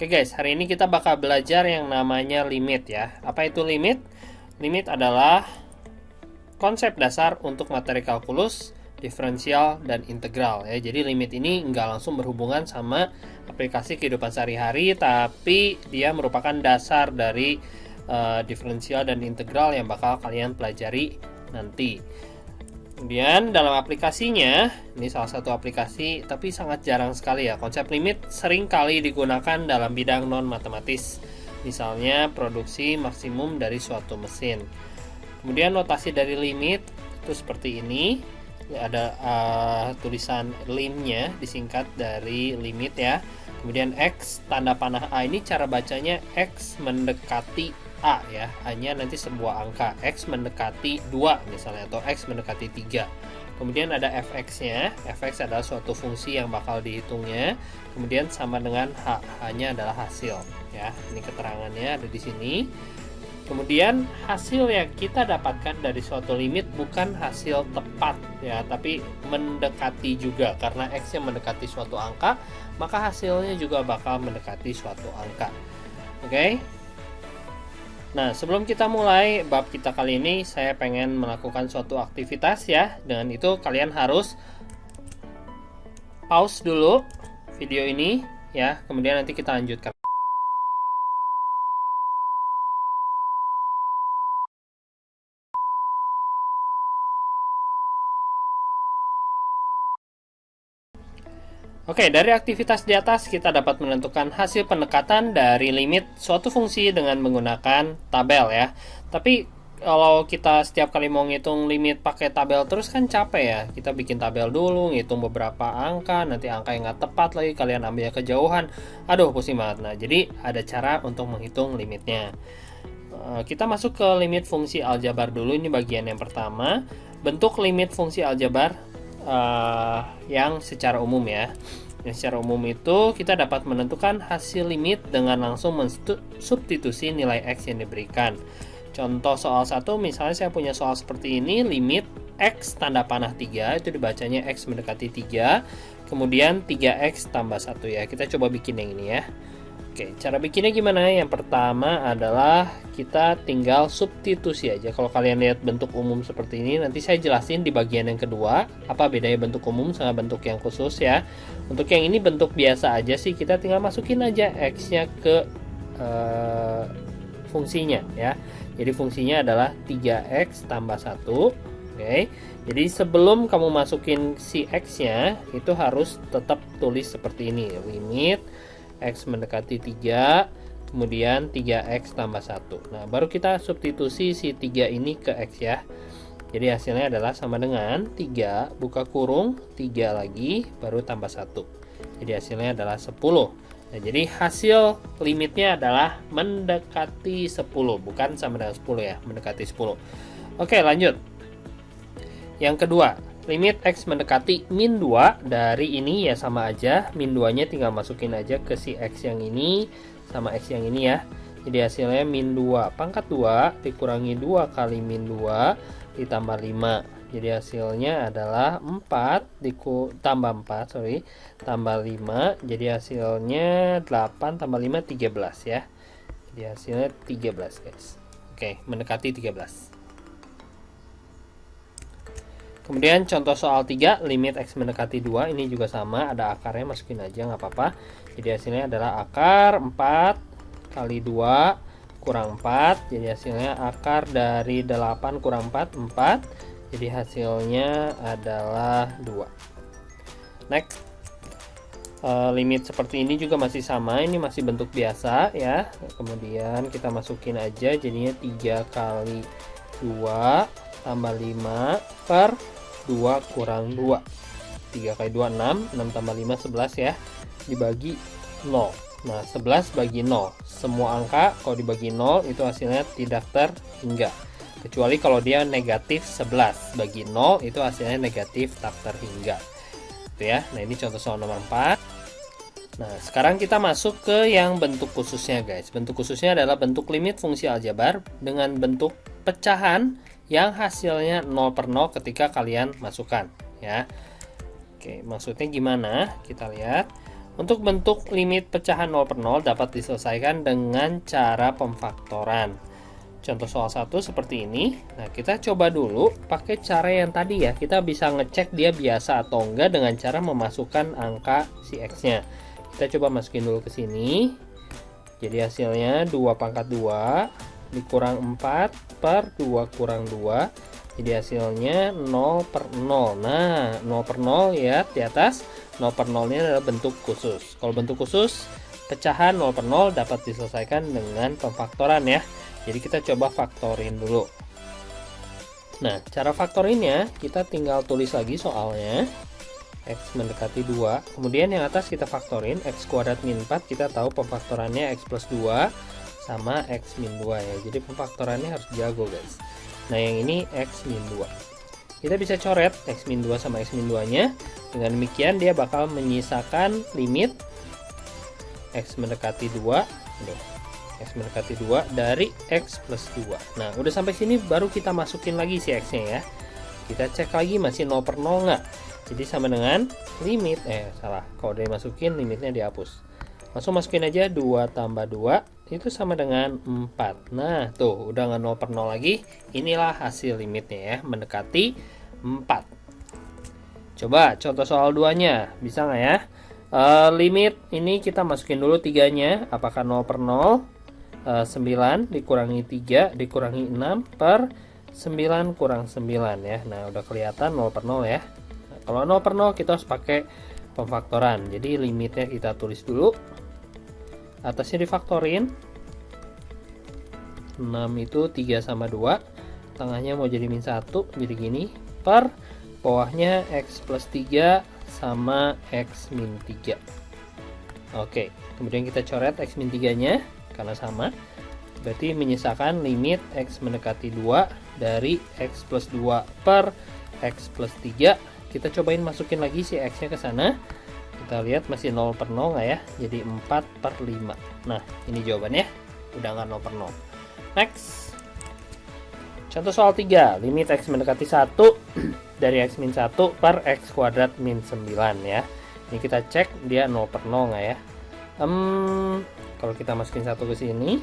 Oke guys, hari ini kita bakal belajar yang namanya limit ya. Apa itu limit? Limit adalah konsep dasar untuk materi kalkulus, diferensial, dan integral ya. Jadi limit ini nggak langsung berhubungan sama aplikasi kehidupan sehari-hari, tapi dia merupakan dasar dari diferensial dan integral yang bakal kalian pelajari nanti. Kemudian dalam aplikasinya, ini salah satu aplikasi tapi sangat jarang sekali ya. Konsep limit sering kali digunakan dalam bidang non-matematis. Misalnya produksi maksimum dari suatu mesin. Kemudian notasi dari limit itu seperti ini. Ada tulisan limnya disingkat dari limit ya. Kemudian X tanda panah A ini cara bacanya X mendekati A ya, hanya nanti sebuah angka X mendekati 2 misalnya, atau X mendekati 3. Kemudian ada fx-nya, fx adalah suatu fungsi yang bakal dihitungnya. Kemudian sama dengan h-nya adalah hasil ya. Ini keterangannya ada di sini. Kemudian hasil yang kita dapatkan dari suatu limit bukan hasil tepat ya, tapi mendekati juga. Karena X yang mendekati suatu angka, maka hasilnya juga bakal mendekati suatu angka. Oke? Nah, sebelum kita mulai bab kita kali ini, saya pengen melakukan suatu aktivitas ya. Dengan itu kalian harus pause dulu video ini ya, kemudian nanti kita lanjutkan. Oke, dari aktivitas di atas kita dapat menentukan hasil pendekatan dari limit suatu fungsi dengan menggunakan tabel ya. Tapi kalau kita setiap kali mau ngitung limit pakai tabel terus kan capek ya. Kita bikin tabel dulu, ngitung beberapa angka, nanti angka yang nggak tepat lagi kalian ambil kejauhan. Aduh, pusing banget. Nah, jadi ada cara untuk menghitung limitnya. Kita masuk ke limit fungsi aljabar dulu. Ini bagian yang pertama. Bentuk limit fungsi aljabar yang secara umum ya. Yang secara umum itu kita dapat menentukan hasil limit dengan langsung mensubstitusi nilai X yang diberikan. Contoh soal 1, misalnya saya punya soal seperti ini, limit X tanda panah 3, itu dibacanya X mendekati 3, kemudian 3X tambah 1 ya. Kita coba bikin yang ini ya. Oke, cara bikinnya gimana? Yang pertama adalah kita tinggal substitusi aja. Kalau kalian lihat bentuk umum seperti ini, nanti saya jelasin di bagian yang kedua apa bedanya bentuk umum sama bentuk yang khusus ya. Untuk yang ini bentuk biasa aja sih, kita tinggal masukin aja X-nya ke fungsinya ya. Jadi fungsinya adalah 3X tambah 1. Oke. Jadi sebelum kamu masukin si X-nya, itu harus tetap tulis seperti ini. Limit X mendekati 3, kemudian 3X tambah 1. Nah, baru kita substitusi si 3 ini ke X ya. Jadi hasilnya adalah sama dengan 3, buka kurung, 3 lagi, baru tambah 1. Jadi hasilnya adalah 10. Nah, jadi hasil limitnya adalah mendekati 10, bukan sama dengan 10 ya, mendekati 10. Oke, lanjut. Yang kedua, limit X mendekati min 2, dari ini ya sama aja, min 2 nya tinggal masukin aja ke si X yang ini sama X yang ini ya. Jadi hasilnya min 2 pangkat 2 dikurangi 2 kali min 2 ditambah 5. Jadi hasilnya adalah 4 tambah 5. Jadi hasilnya 8 tambah 5 13 ya. Jadi hasilnya 13 guys. Oke, mendekati 13. Kemudian contoh soal 3, limit X mendekati 2, ini juga sama, ada akarnya, masukin aja nggak apa-apa. Jadi hasilnya adalah akar 4 kali 2 kurang 4, jadi hasilnya akar dari 8 kurang 4, 4. Jadi hasilnya adalah 2. Next, limit seperti ini juga masih sama, ini masih bentuk biasa ya. Kemudian kita masukin aja, jadinya 3 kali 2 tambah 5 per 2 kurang 2. 3 kali 2 6, 6 tambah 5 11 ya. Dibagi 0. Nah, 11 bagi 0. Semua angka kalau dibagi 0 itu hasilnya tidak terhingga. Kecuali kalau dia negatif 11 bagi 0 itu hasilnya negatif tak terhingga. Itu ya. Nah, ini contoh soal nomor 4. Nah, sekarang kita masuk ke yang bentuk khususnya guys. Bentuk khususnya adalah bentuk limit fungsi aljabar dengan bentuk pecahan yang hasilnya 0 per 0 ketika kalian masukkan ya. Oke, maksudnya gimana? Kita lihat. Untuk bentuk limit pecahan 0 per 0 dapat diselesaikan dengan cara pemfaktoran. Contoh soal 1 seperti ini. Nah, kita coba dulu pakai cara yang tadi ya. Kita bisa ngecek dia biasa atau enggak dengan cara memasukkan angka si X-nya. Kita coba masukin dulu ke sini. Jadi hasilnya 2 pangkat 2 dikurang 4 per 2 kurang 2. Jadi hasilnya 0 per 0. Nah, 0 per 0 ya di atas. 0 per 0 ini adalah bentuk khusus. Kalau bentuk khusus, pecahan 0 per 0 dapat diselesaikan dengan pemfaktoran ya. Jadi kita coba faktorin dulu. Nah, cara faktorinnya kita tinggal tulis lagi soalnya. X mendekati 2. Kemudian yang atas kita faktorin. X kuadrat min 4 kita tahu pemfaktorannya X plus 2 sama X min 2 ya. Jadi pemfaktorannya harus jago guys. Nah, yang ini X min 2. Kita bisa coret X min 2 sama X min 2 nya. Dengan demikian dia bakal menyisakan limit X mendekati 2. X mendekati 2 dari X plus 2. Nah, udah sampai sini baru kita masukin lagi si X nya ya. Kita cek lagi masih 0 per 0 nggak. Jadi sama dengan limit. Salah. Kalau udah dimasukin limitnya dihapus. Langsung masukin aja 2 tambah 2 itu sama dengan 4. Nah, tuh udah nggak 0 per 0 lagi. Inilah hasil limitnya ya, mendekati 4. Coba contoh soal 2-nya, bisa nggak ya? Limit ini kita masukin dulu 3-nya. Apakah 0 per 0? 9 dikurangi 3 dikurangi 6 per 9 kurang 9 ya. Nah, udah kelihatan 0 per 0 ya. Nah, kalau 0 per 0 kita harus pakai pemfaktoran. Jadi limitnya kita tulis dulu. Atasnya difaktorin. 6 itu 3 sama 2. Tengahnya mau jadi min 1. Jadi gini. Per bawahnya X plus 3 sama X min 3. Oke. Kemudian kita coret X min 3 nya. Karena sama. Berarti menyisakan limit X mendekati 2 dari X plus 2 per X plus 3. Kita cobain masukin lagi si X nya ke sana. Kita lihat masih 0 per 0 nggak ya? Jadi 4 per 5. Nah, ini jawabannya. Udah nggak 0 per 0. Next. Contoh soal 3. Limit X mendekati 1 dari X min 1 per X kuadrat min 9 ya. Ini kita cek dia 0 per 0 nggak ya? Kalau kita masukin 1 ke sini,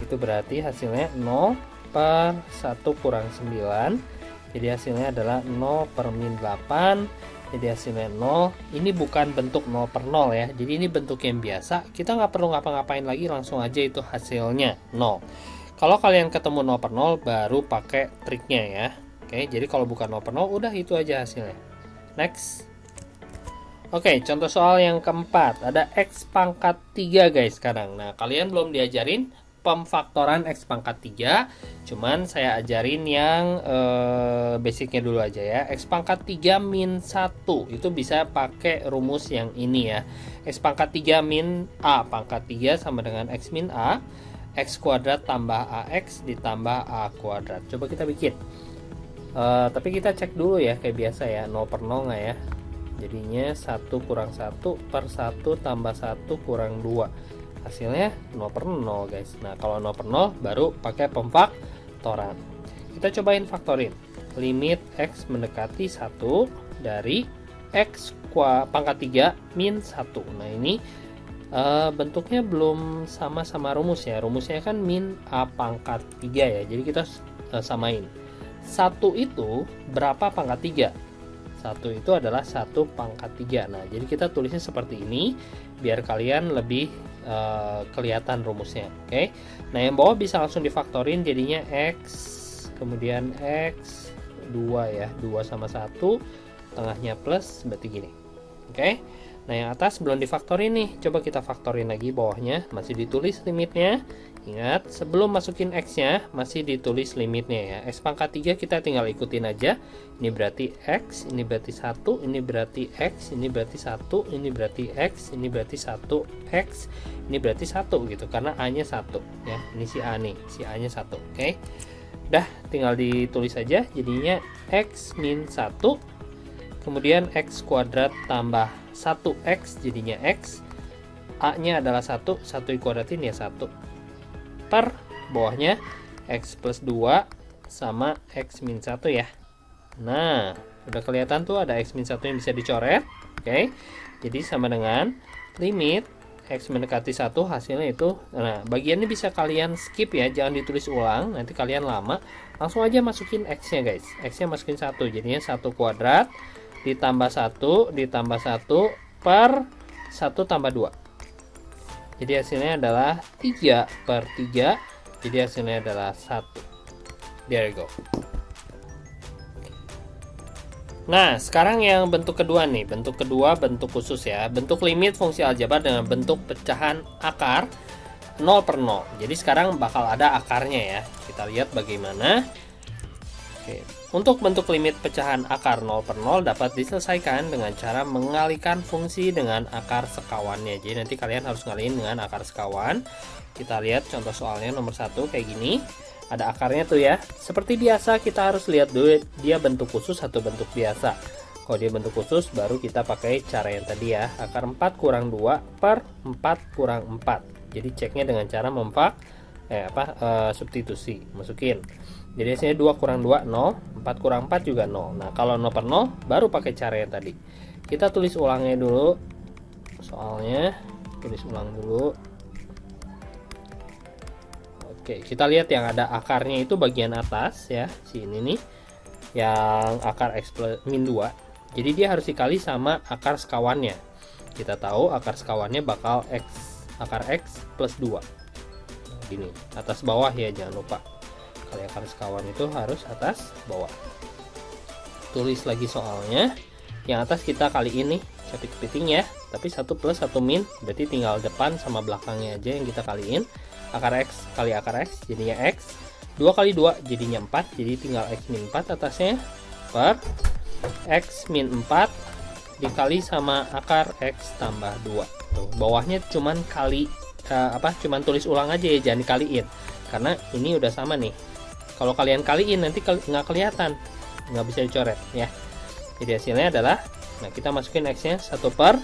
itu berarti hasilnya 0 per 1 kurang 9. Jadi hasilnya adalah 0 per min 8. Jadi hasilnya 0. Ini bukan bentuk 0 per 0 ya. Jadi ini bentuk yang biasa. Kita nggak perlu ngapa-ngapain lagi, langsung aja itu hasilnya 0. Kalau kalian ketemu 0 per 0 baru pakai triknya ya. Oke, jadi kalau bukan 0 per 0 udah itu aja hasilnya. Next. Oke, contoh soal yang keempat. Ada X pangkat 3 guys sekarang. Nah, kalian belum diajarin pemfaktoran X pangkat 3, cuman saya ajarin yang basicnya dulu aja ya. X pangkat 3 min 1 itu bisa pakai rumus yang ini ya. X pangkat 3 min A pangkat 3 sama dengan X min A. X kuadrat tambah AX ditambah A kuadrat. Coba kita bikin. Tapi kita cek dulu ya kayak biasa ya, 0 per 0 nggak ya. Jadinya 1 kurang 1 per 1 tambah 1 kurang 2. Hasilnya 0 per 0 guys. Nah, kalau 0 per 0 baru pakai pemfaktoran. Kita cobain faktorin. Limit X mendekati 1 dari X pangkat 3 min 1. Nah, ini bentuknya belum sama rumus ya. Rumusnya kan min A pangkat 3 ya. Jadi kita samain. 1 itu berapa pangkat 3? 1 itu adalah 1 pangkat 3. Nah, jadi kita tulisnya seperti ini biar kalian lebih kelihatan rumusnya. Oke. Nah, yang bawah bisa langsung difaktorin jadinya X kemudian X 2 ya. 2 sama 1 tengahnya plus berarti gini. Oke. Nah, yang atas belum difaktorin nih. Coba kita faktorin lagi bawahnya. Masih ditulis limitnya. Ingat, sebelum masukin X-nya masih ditulis limitnya ya. X pangkat 3 kita tinggal ikutin aja. Ini berarti X, ini berarti 1, ini berarti X, ini berarti 1, ini berarti X, ini berarti 1, X, ini berarti 1 gitu. Karena A-nya 1 ya. Ini si A nih, si A-nya 1. Oke. Udah, tinggal ditulis aja. Jadinya X min 1. Kemudian X kuadrat tambah 1X jadinya X. A-nya adalah 1, 1 dikuadratin ya 1. Per bawahnya X plus 2 sama X min 1 ya. Nah, udah kelihatan tuh ada X min 1 yang bisa dicoret. Oke. Jadi sama dengan limit X mendekati 1 hasilnya itu, nah bagiannya bisa kalian skip ya, jangan ditulis ulang, nanti kalian lama. Langsung aja masukin X nya guys, X nya masukin 1, jadinya 1 kuadrat ditambah 1 ditambah 1 per 1 tambah 2, jadi hasilnya adalah 3 per 3, jadi hasilnya adalah 1. There you go. Nah, sekarang yang bentuk kedua nih. Bentuk kedua bentuk khusus ya. Bentuk limit fungsi aljabar dengan bentuk pecahan akar 0 per 0. Jadi sekarang bakal ada akarnya ya. Kita lihat bagaimana. Oke. Untuk bentuk limit pecahan akar 0 per 0 dapat diselesaikan dengan cara mengalihkan fungsi dengan akar sekawannya. Jadi nanti kalian harus ngalihin dengan akar sekawan. Kita lihat contoh soalnya nomor 1 kayak gini. Ada akarnya tuh ya. Seperti biasa kita harus lihat dulu dia bentuk khusus atau bentuk biasa. Kalau dia bentuk khusus baru kita pakai cara yang tadi ya. Akar 4 kurang 2 per 4 kurang 4. Jadi ceknya dengan cara substitusi. Masukin. Jadi hasilnya 2 kurang 2 0, 4 kurang 4 juga 0. Nah, kalau 0 per 0 baru pakai cara yang tadi. Kita tulis ulangnya dulu. Soalnya tulis ulang dulu. Oke, kita lihat yang ada akarnya itu bagian atas ya, si ini nih, yang akar X plus min 2. Jadi dia harus dikali sama akar sekawannya. Kita tahu akar sekawannya bakal X, akar X plus 2. Nah, gini, atas bawah ya, jangan lupa. Kali akar sekawan itu harus atas bawah. Tulis lagi soalnya. Yang atas kita kali ini, capit kepiting ya. Tapi 1 plus 1 min, berarti tinggal depan sama belakangnya aja yang kita kaliin. Akar X kali akar X jadinya X, 2 kali 2 jadinya 4, jadi tinggal X min 4 atasnya, per X min 4 dikali sama akar X tambah 2. Tuh, bawahnya cuman kali cuman tulis ulang aja ya, jangan dikaliin karena ini udah sama nih. Kalau kalian kaliin nanti nggak kelihatan, nggak bisa dicoret ya. Jadi hasilnya adalah, nah kita masukin X nya 1 per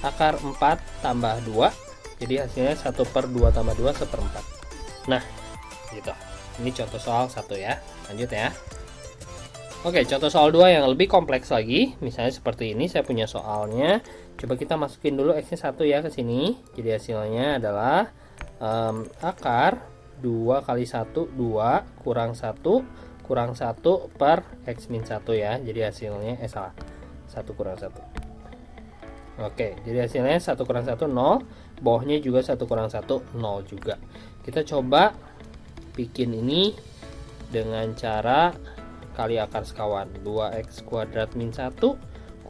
akar 4 tambah 2. Jadi hasilnya 1 per 2 tambah 2 1/4. Nah, gitu. Ini contoh soal 1 ya. Lanjut ya. Oke, contoh soal 2 yang lebih kompleks lagi. Misalnya seperti ini, saya punya soalnya. Coba kita masukin dulu X-nya 1 ya ke sini. Jadi hasilnya adalah akar 2 kali 1, 2 kurang 1 kurang 1 per X min 1 ya. Jadi hasilnya, 1 kurang 1. Oke, jadi hasilnya 1 kurang 1, 0. Bawahnya juga 1 kurang 1, 0 juga. Kita coba bikin ini dengan cara kali akar sekawan. 2x kuadrat min 1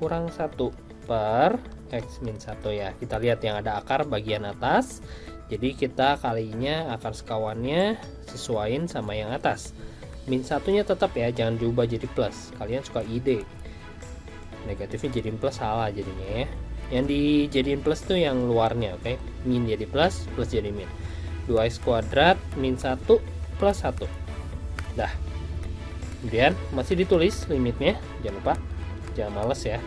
kurang 1 per x min 1 ya. Kita lihat yang ada akar bagian atas. Jadi kita kalinya akar sekawannya sesuaiin sama yang atas. Min 1-nya tetap ya, jangan diubah jadi plus. Kalian suka ide. Negatifnya jadi plus, salah jadinya ya. Yang dijadiin plus tuh yang luarnya, oke? Min jadi plus, plus jadi min. 2x kuadrat min 1 plus 1. Dah. Kemudian masih ditulis limitnya, jangan lupa. Jangan males ya.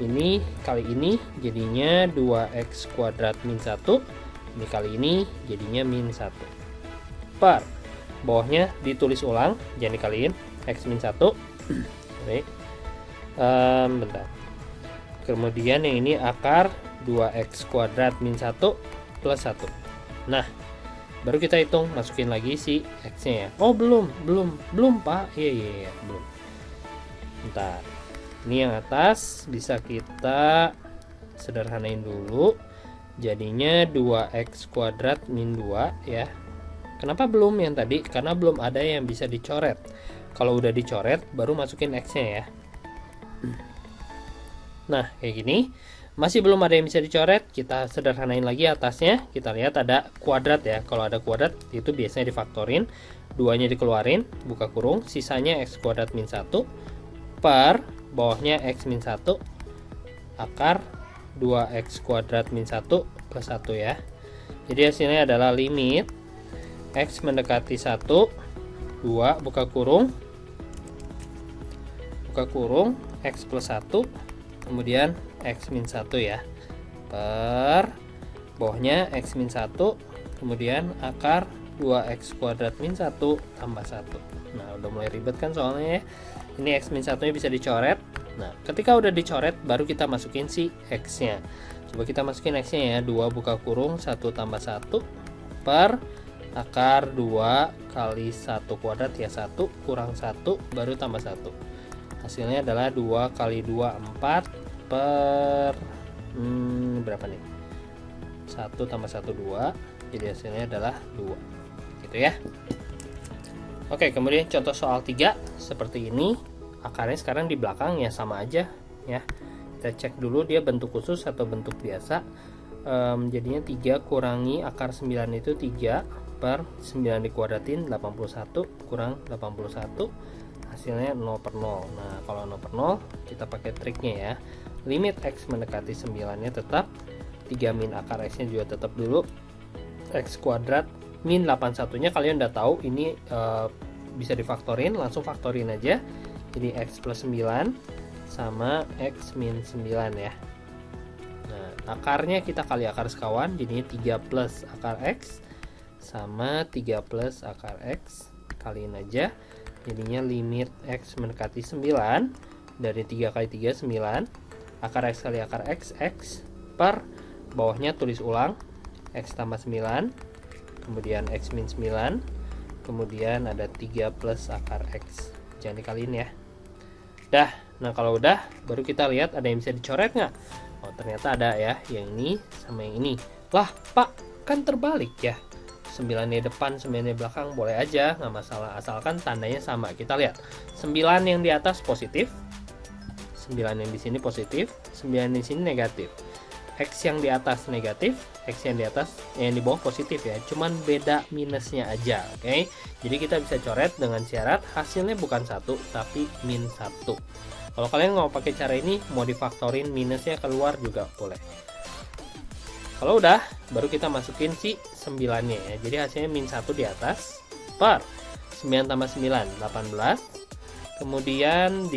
Ini kali ini jadinya 2x kuadrat min 1. Ini kali ini jadinya min 1. Per. Bawahnya ditulis ulang, jangan dikaliin. X min 1. Oke. Bentar. Kemudian yang ini akar 2x kuadrat min 1 plus 1. Nah, baru kita hitung, masukin lagi si x-nya ya. Oh, belum Pak. Iya, belum. Bentar. Ini yang atas bisa kita sederhanain dulu. Jadinya 2x kuadrat min 2 ya. Kenapa belum yang tadi? Karena belum ada yang bisa dicoret. Kalau udah dicoret, baru masukin x-nya ya. Nah, kayak gini. Masih belum ada yang bisa dicoret, kita sederhanain lagi atasnya. Kita lihat ada kuadrat ya. Kalau ada kuadrat itu biasanya difaktorin, 2-nya dikeluarin, buka kurung, sisanya x kuadrat min 1 per bawahnya x min 1 akar 2x kuadrat min 1 plus 1 ya. Jadi hasilnya adalah limit x mendekati 1, 2, buka kurung, x plus 1, kemudian x min 1 ya, per bawahnya x min 1, kemudian akar 2x kuadrat min 1 tambah 1. Nah, udah mulai ribet kan soalnya ya. Ini x min 1 nya bisa dicoret. Nah, ketika udah dicoret, baru kita masukin si x nya. Coba kita masukin X-nya ya, 2 buka kurung 1 tambah 1 per akar 2 kali 1 kuadrat ya, 1 kurang 1 baru tambah 1. Hasilnya adalah 2 kali 2 4 per berapa nih? 1 tambah 1 2, jadi hasilnya adalah 2 gitu ya. Oke, kemudian contoh soal 3 seperti ini. Akarnya sekarang di belakang ya, sama aja ya. Kita cek dulu dia bentuk khusus atau bentuk biasa. Jadinya 3 kurangi akar 9 itu 3 per 9 dikuadratin 81 kurang 81, hasilnya 0 per 0. Nah kalau 0 per 0 kita pakai triknya ya, limit X mendekati 9 nya tetap, 3 min akar X nya juga tetap dulu, X kuadrat min 81 nya kalian udah tahu ini bisa difaktorin, langsung faktorin aja, jadi X plus 9 sama X min 9 ya. Nah akarnya kita kali akar sekawan, jadinya 3 plus akar X sama 3 plus akar X, kaliin aja, jadinya limit X mendekati 9 dari 3 kali 3 9, akar X kali akar X, X per bawahnya tulis ulang X tambah 9, kemudian X min 9, kemudian ada 3 plus akar X, jangan dikaliin ya. Dah, nah kalau udah baru kita lihat ada yang bisa dicoret nggak. Oh ternyata ada ya, yang ini sama yang ini. Lah Pak, kan terbalik ya, 9 di depan 9 di belakang, boleh aja nggak masalah asalkan tandanya sama. Kita lihat 9 yang di atas positif, 9 yang di sini positif, 9 di sini negatif. X yang di atas negatif, X yang di atas yang di bawah positif ya, cuman beda minusnya aja. Oke, jadi kita bisa coret dengan syarat hasilnya bukan 1 tapi min 1. Kalau kalian mau pakai cara ini, mau difaktorin minusnya keluar juga boleh. Kalau udah, baru kita masukin si 9-nya ya. Jadi hasilnya min 1 di atas per 9 tambah 9 18. Kemudian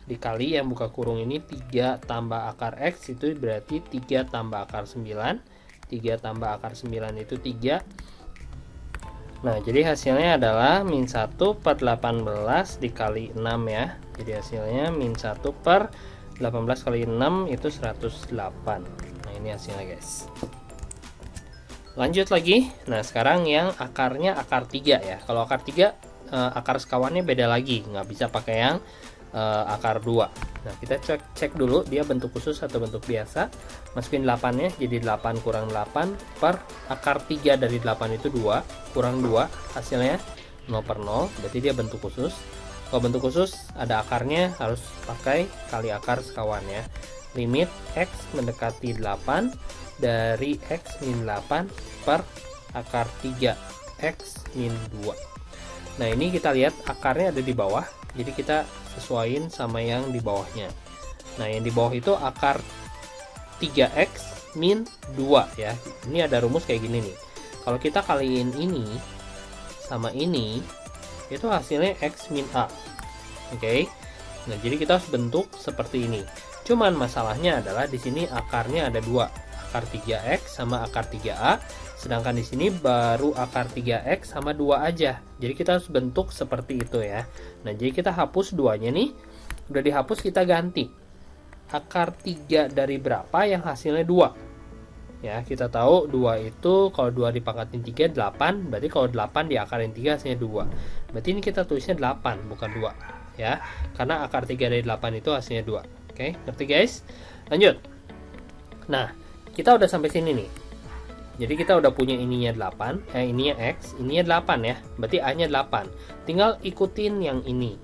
dikali yang buka kurung ini 3 tambah akar X itu berarti 3 tambah akar 9. 3 tambah akar 9 itu 3. Nah, jadi hasilnya adalah min 1 per 18 dikali 6 ya. Jadi hasilnya min 1 per 18 kali 6 itu 108. Nah ini hasilnya guys. Lanjut lagi. Nah sekarang yang akarnya akar 3 ya. Kalau akar 3 akar sekawannya beda lagi, nggak bisa pakai yang akar 2. Nah kita cek dulu dia bentuk khusus atau bentuk biasa. Masukin 8 nya, jadi 8 kurang 8 per akar 3 dari 8 itu 2 kurang 2, hasilnya 0 per 0, berarti dia bentuk khusus. Kalau bentuk khusus ada akarnya harus pakai kali akar sekawan ya. Limit X mendekati 8 dari X min 8 per akar 3 X min 2. Nah ini kita lihat akarnya ada di bawah, jadi kita sesuaiin sama yang di bawahnya. Nah yang di bawah itu akar 3X min 2 ya. Ini ada rumus kayak gini nih. Kalau kita kaliin ini sama ini, itu hasilnya X min A. Oke. Nah, jadi kita harus bentuk seperti ini. Cuman masalahnya adalah di sini akarnya ada 2, akar 3X sama akar 3A, sedangkan di sini baru akar 3X sama 2 aja. Jadi kita harus bentuk seperti itu ya. Nah, jadi kita hapus 2-nya nih. Udah dihapus, kita ganti. Akar 3 dari berapa yang hasilnya 2? Ya, kita tahu 2 itu kalau 2 dipangkatin 3 8, berarti kalau 8 diakarin 3 hasilnya 2. Berarti ini kita tulisnya 8 bukan 2 ya. Karena akar 3 dari 8 itu hasilnya 2. Oke, ngerti guys? Lanjut. Nah, kita udah sampai sini nih. Jadi kita udah punya ininya 8, ininya X, ininya 8 ya. Berarti A-nya 8. Tinggal ikutin yang ini.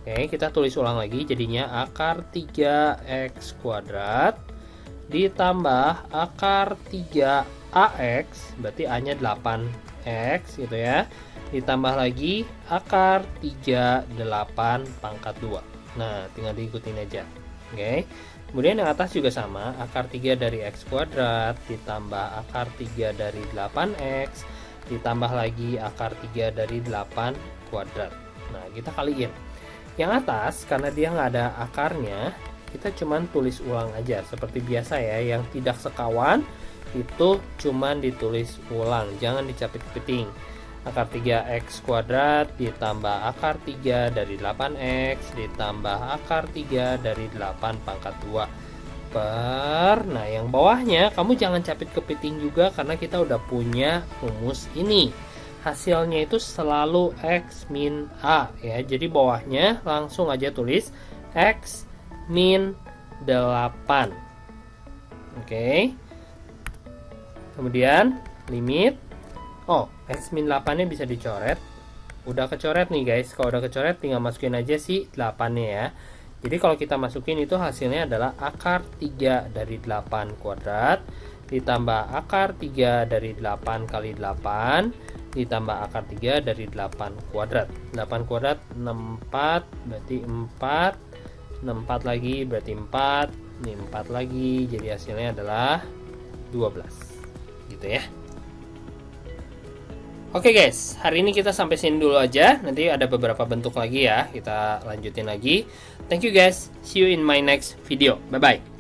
Oke, kita tulis ulang lagi, jadinya akar 3X kuadrat ditambah akar 3AX, berarti A nya 8X gitu ya, ditambah lagi akar 38 pangkat 2. Nah tinggal diikutin aja. Oke, kemudian yang atas juga sama, akar 3 dari X kuadrat ditambah akar 3 dari 8X ditambah lagi akar 3 dari 8 kuadrat. Nah kita kaliin yang atas, karena dia nggak ada akarnya, kita cuman tulis ulang aja seperti biasa ya. Yang tidak sekawan itu cuman ditulis ulang, jangan dicapit-capiting. Akar 3x kuadrat ditambah akar 3 dari 8x ditambah akar 3 dari 8 pangkat 2 per. Nah, yang bawahnya kamu jangan capit kepiting juga karena kita udah punya rumus ini. Hasilnya itu selalu x min a ya. Jadi bawahnya langsung aja tulis x min 8. Oke. Kemudian limit. Oh, x min 8-nya bisa dicoret. Udah kecoret nih guys. Kalau udah kecoret tinggal masukin aja si 8-nya ya. Jadi kalau kita masukin itu hasilnya adalah akar 3 dari 8 kuadrat ditambah akar 3 dari 8 kali 8 ditambah akar 3 dari 8 kuadrat. 8 kuadrat 64 berarti 4. 64 lagi berarti 4. Ini 4 lagi. Jadi hasilnya adalah 12. Gitu ya. Oke guys, hari ini kita sampai sini dulu aja. Nanti ada beberapa bentuk lagi ya. Kita lanjutin lagi. Thank you guys. See you in my next video. Bye bye.